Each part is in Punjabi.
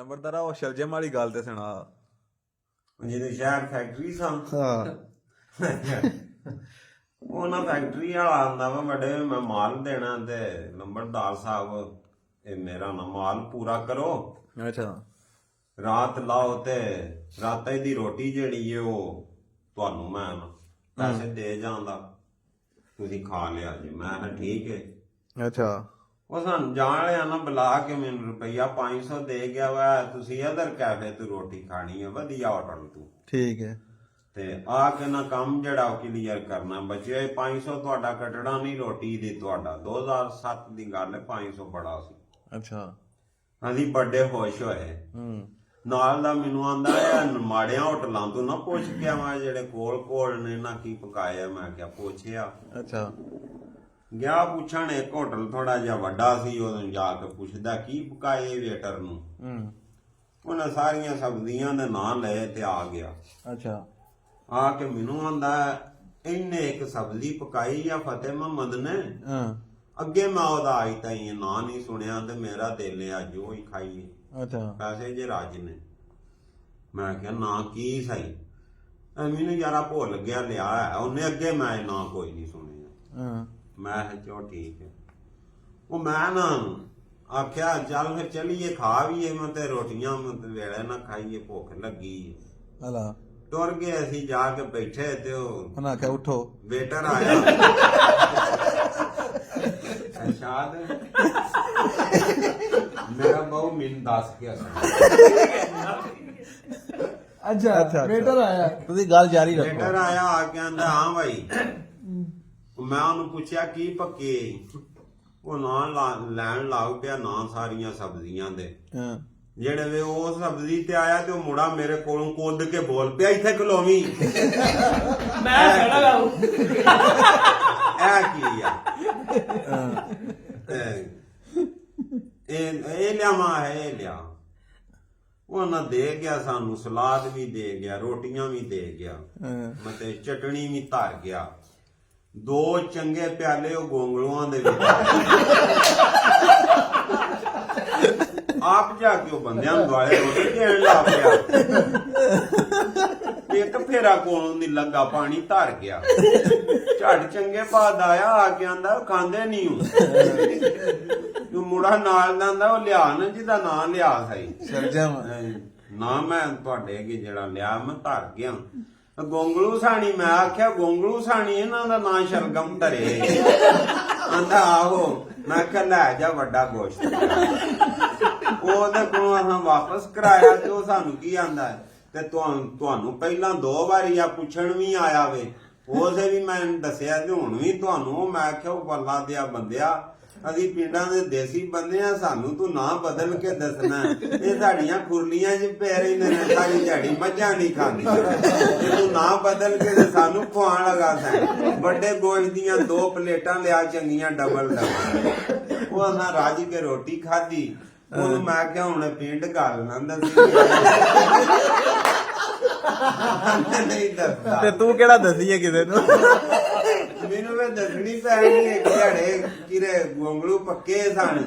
ਨੰਬਰਦਾਰਾ ਉਹ ਸ਼ਲਜਮ ਵਾਲੀ ਗੱਲ ਤੇ ਸੁਣਾ। ਜਿਹਦੇ ਸ਼ਹਿਰ ਫੈਕਟਰੀ ਸਾਂ ਹਾਂ ਉਹਨਾਂ ਫੈਕਟਰੀ ਵਾਲਾ ਆਂਦਾ ਵਾ ਵੱਡੇ ਮੈਂ ਮਾਲ ਦੇਣਾ ਤੇ ਨੰਬਰਦਾਰ ਸਾਹਿਬ ਇਹ ਮੇਰਾ ਨਾ ਮਾਲ ਪੂਰਾ ਕਰੋ, ਅੱਛਾ ਰਾਤ ਲਾਓ ਤੇ ਰਾਤਾਂ ਦੀ ਰੋਟੀ ਜਿਹੜੀ ਏ ਉਹ ਤੁਹਾਨੂੰ ਮੈਂ ਪੈਸੇ ਦੇ ਜਾਂਦਾ, ਤੁਸੀਂ ਖਾ ਲਿਆ ਜੀ। ਮੈਂ ਕਿਹਾ ਠੀਕ ਹੈ। ਅੱਛਾ ਉਹ ਸਾਨੂੰ ਜਾਣ ਲਿਆ ਨਾ ਬੁਲਾ ਕੇ ਮੈਨੂੰ ਰੁਪਈਆ 500 ਦੇ ਗਿਆ ਵਾ, ਤੁਸੀਂ ਅਦਰ ਕੈਫੇ ਤੋਂ ਰੋਟੀ ਖਾਣੀ ਹੈ ਵਧੀਆ ਹੋਟਲ ਤੋਂ, ਠੀਕ ਹੈ। ਤੇ ਆ ਕੇ ਨਾ ਕੰਮ ਜਿਹੜਾ ਉਹ ਕਲੀਅਰ ਕਰਨਾ ਬਚਿਆ 500 ਤੁਹਾਡਾ ਕੱਟਣਾ ਨਹੀਂ ਰੋਟੀ ਦੀ, ਤੁਹਾਡਾ 2007 ਦੀ ਗੱਲ ਹੈ 500 ਬੜਾ ਸੀ। ਅੱਛਾ ਅਸੀਂ ਬੜੇ ਖੁਸ਼ ਹੋਏ। ਨਾਲ ਦਾ ਮੈਨੂੰ ਆਂਦਾ ਇਹ ਮਾੜਿਆਂ ਹੋਟਲਾਂ ਤੋਂ ਨਾ ਪੁੱਛ ਕੇ ਆਵਾਂ ਜਿਹੜੇ ਕੋਲ ਕੋਲ ਨੇ ਨਾ ਕੀ ਪਕਾਇਆ। ਮੈਂ ਕਿਹਾ ਪੁੱਛਿਆ। ਅੱਛਾ ਗਿਆ ਪੁੱਛਣ, ਇੱਕ ਹੋਟਲ ਥੋੜਾ ਜਿਹਾ ਵੱਡਾ ਸੀ, ਉਹਨੂੰ ਜਾ ਕੇ ਪੁੱਛਦਾ ਕੀ ਪਕਾਏ ਵੇਟਰ ਨੂੰ। ਉਹਨੇ ਸਾਰੀਆਂ ਸਬਜ਼ੀਆਂ ਦੇ ਨਾਂ ਲਏ ਤੇ ਆ ਗਿਆ। ਅੱਛਾ ਆ ਕੇ ਮੈਨੂੰ ਆਂਦਾ ਇਹਨੇ ਇੱਕ ਸਬਜ਼ੀ ਪਕਾਈ ਆ ਫਤਿਹ ਮੁਹੰਮਦ ਨੇ, ਅੱਗੇ ਮੈਂ ਉਹਦਾ ਆਈ ਤਾਈ ਨਾਂ ਨਹੀਂ ਸੁਣਿਆ ਤੇ ਮੇਰਾ ਦਿਲ ਅੱਜ ਉਹ ਹੀ ਖਾਈਏ। ਅੱਛਾ ਪੈਸੇ ਜੇ ਰਾਜ ਨੇ। ਮੈਂ ਕਿਹਾ ਨਾਂ ਕੀ ਸਹੀ, ਮੈਨੂੰ ਯਾਰਾ ਭੁੱਲ ਗਿਆ ਲਿਆ ਉਹਨੇ, ਅੱਗੇ ਮੈਂ ਨਾਂ ਕੋਈ ਨਹੀਂ ਸੁਣਿਆ। ਮੈਂ ਕਿਹਾ ਚਲੋ ਠੀਕ ਹੈ। ਉਹ ਮੈਂ ਨਾ ਆਖਿਆ ਚੱਲ ਫਿਰ ਚਲੀਏ ਖਾ ਵੀਏ, ਮੈਂ ਤੇ ਰੋਟੀਆਂ ਵੇਲੇ ਨਾ ਖਾਈਏ, ਭੁੱਖ ਲੱਗੀ। ਹਲਾ ਤੁਰ ਗਏ ਅਸੀਂ, ਜਾ ਕੇ ਬੈਠੇ ਤੇ ਉਹ ਆਖਿਆ ਉਠੋ, ਵੇਟਰ ਆਇਆ। ਸ਼ਾਦ ਮੇਰਾ ਬਹੁ ਮੈਨੂੰ ਦੱਸ ਕੇ ਅੱਛਾ ਵੇਟਰ ਆਇਆ, ਤੁਸੀਂ ਗੱਲ ਜਾਰੀ ਰੱਖੋ। ਵੇਟਰ ਆਇਆ ਆ ਕੇ ਆਂਦਾ ਹਾਂ ਭਾਈ। ਮੈਂ ਉਹਨੂੰ ਪੁੱਛਿਆ ਕੀ ਪੱਕੇ, ਉਹ ਨਾਂ ਲੈਣ ਲੱਗ ਪਿਆ ਨਾਂ ਸਾਰੀਆਂ ਸਬਜ਼ੀਆਂ ਦੇ ਜਿਹੜੇ ਵੇ ਉਹ ਸਬਜ਼ੀ ਤੇ ਆਇਆ ਤੇ ਉਹ ਮੁੰਡਾ ਮੇਰੇ ਕੋਲੋਂ ਕੁੱਦ ਕੇ ਬੋਲ ਪਿਆ ਇੱਥੇ ਖਲੋਵੀਂ। ਮੈਂ ਖੜਾ ਲਾਉ ਇਹ ਕੀ ਆ ਇਹ ਲਿਆਵਾਂ ਹੈ, ਇਹ ਲਿਆ। ਉਹਨਾਂ ਦੇ ਗਿਆ ਸਾਨੂੰ, ਸਲਾਦ ਵੀ ਦੇ ਗਿਆ, ਰੋਟੀਆਂ ਵੀ ਦੇ ਗਿਆ, ਮਤਲਬ ਚਟਣੀ ਵੀ ਧਰ ਗਿਆ, 2 ਚੰਗੇ ਪਿਆਲੇ ਉਹ ਗੋਂਗਲੂਆਂ ਦੇ ਵਿੱਚ। ਆਪ ਜਾ ਕੇ ਉਹ ਬੰਦਿਆਂ ਨੂੰ ਦੁਆਲੇ ਰੋਟੀ ਦੇਣ ਲੱਗ ਪਿਆ। ਇੱਕ ਫੇਰਾ ਕੋਲੋਂ ਦੀ ਲੱਗਾ ਪਾਣੀ ਧਰ ਗਿਆ। ਝੜ ਚੰਗੇ ਬਾਦ ਆਇਆ ਆ ਕੇ ਆਂਦਾ ਖਾਂਦੇ ਨਹੀਂ ਉਹ ਮੁੰਡਾ ਨਾਲ ਦਾ ਉਹ ਲਿਆ ਨਾ ਜਿਹਦਾ ਨਾਂ ਲਿਆ ਸਹੀ ਸ਼ਲਜਮ ਨਾ, ਮੈਂ ਤੁਹਾਡੇ ਅੱਗੇ ਜਿਹੜਾ ਲਿਆ ਮੈਂ ਧਰ ਗਿਆ ਗੋਂਗਲੂ ਸਾਣੀ। ਮੈਂ ਆਖਿਆ ਗੋਂਗਲੂ ਸਾਣੀ ਇਹਨਾਂ ਦਾ ਨਾਂ ਸ਼ਲਗਮ ਧਰੇ। ਆਂਦਾ ਆਹੋ। ਮੈਂ ਕਿਹਾ ਲੈ ਜਾ ਵੱਡਾ ਗੋਸ਼ਤ। ਉਹਦੇ ਕੋਲੋਂ ਅਸਾਂ ਵਾਪਸ ਕਰਾਇਆ ਤੇ ਉਹ ਸਾਨੂੰ ਕੀ ਆਂਦਾ ਤੇ ਤੁਹਾਨੂੰ ਪਹਿਲਾਂ 2 ਵਾਰੀ ਆ ਪੁੱਛਣ ਵੀ ਆਇਆ ਵੇ, ਉਸੇ ਵੀ ਮੈਂ ਦੱਸਿਆ ਤੇ ਹੁਣ ਵੀ ਤੁਹਾਨੂੰ। ਮੈਂ ਆਖਿਆ ਉਹ ਬੱਲਾ ਦਿਆ ਬੰਦਿਆ, ਅਸੀਂ ਪਿੰਡਾਂ ਦੇ ਦੇਸੀ ਬੰਦੇ ਆ, ਸਾਨੂੰ ਤੂੰ ਨਾਂ ਬਦਲ ਕੇ ਦੱਸਣਾ। ਇਹ ਸਾਡੀਆਂ ਖੁਰਲੀਆਂ 'ਚ ਪੈ ਰਹਿੰਦੇ ਨੇ ਸਾਰੀ ਦਿਹਾੜੀ, ਮੱਝਾਂ ਨਹੀਂ ਖਾਂਦੀਆਂ, ਤੂੰ ਨਾਂ ਬਦਲ ਕੇ ਤੇ ਸਾਨੂੰ ਖਵਾਉਣ ਲਗਾ ਸੈਂ। ਵੱਡੇ ਗੋਸ਼ਤ ਦੀਆਂ 2 ਪਲੇਟਾਂ ਲਿਆ ਚੰਗੀਆਂ ਡਬਲ। ਉਹ ਅਸਾਂ ਰਾਜ ਕੇ ਰੋਟੀ ਖਾਧੀ। ਉਹਨੂੰ ਮੈਂ ਕਿਹਾ ਹੁਣ ਪਿੰਡ ਗੱਲ ਨਾ ਦੱਸੀ। ਨਹੀਂ ਦੱਸਦਾ ਤੇ ਤੂੰ ਕਿਹੜਾ ਦਸੀਏ ਕਿਸੇ ਨੂੰ? ਮੈਨੂੰ ਵੀ ਦੱਸਣੀ ਪੈਣੀ ਇੱਕ ਦਿਹਾੜੇ ਕਿਰੇ ਗੋਂਗਲੂ ਪੱਕੇ ਸਨ।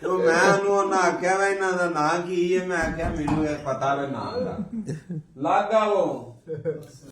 ਤੇ ਮੈਂ ਉਹਨੂੰ ਆਖਿਆ ਵਾ ਇਹਨਾਂ ਦਾ ਨਾਂ ਕੀ ਹੈ। ਮੈਂ ਆਖਿਆ ਮੈਨੂੰ ਇਹ ਪਤਾ ਵੇ ਨਾਂ ਦਾ। ਲਾਗਾ ਉਹ